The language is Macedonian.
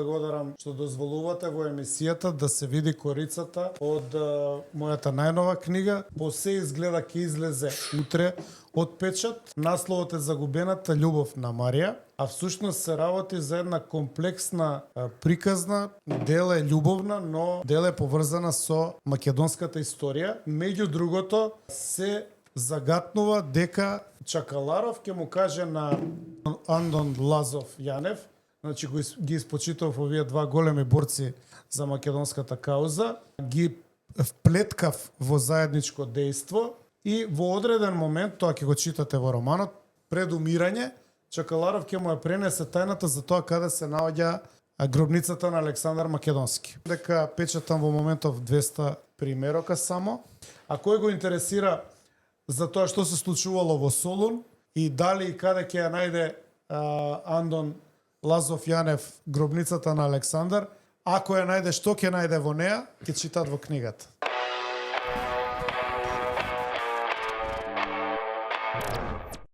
Благодарам што дозволувате во емисијата да се види корицата од мојата најнова книга. По се изгледа ќе излезе утре од печат. Насловот е Загубената љубов на Марија, а всушност се работи за една комплексна приказна, дел е љубовна, но дел е поврзана со македонската историја. Меѓу другото се загатнува дека Чакаларов ќе му каже на Андон Лазов Јанев, значи ги испочитав овие два големи борци за македонската кауза, ги вплеткав во заедничко дејство и во одреден момент, тоа ќе го читате во романот, пред умирање, Чакаларов ќе му ја пренесе тајната за тоа каде се наоѓа гробницата на Александар Македонски. Дека печатам во моментов 200 примерока само, а кој го интересира за тоа што се случувало во Солун и дали и каде ќе ја најде Андон Лазов Јанев гробницата на Александар, ако ја најде, што ќе најде во неа, ќе читат во книгата.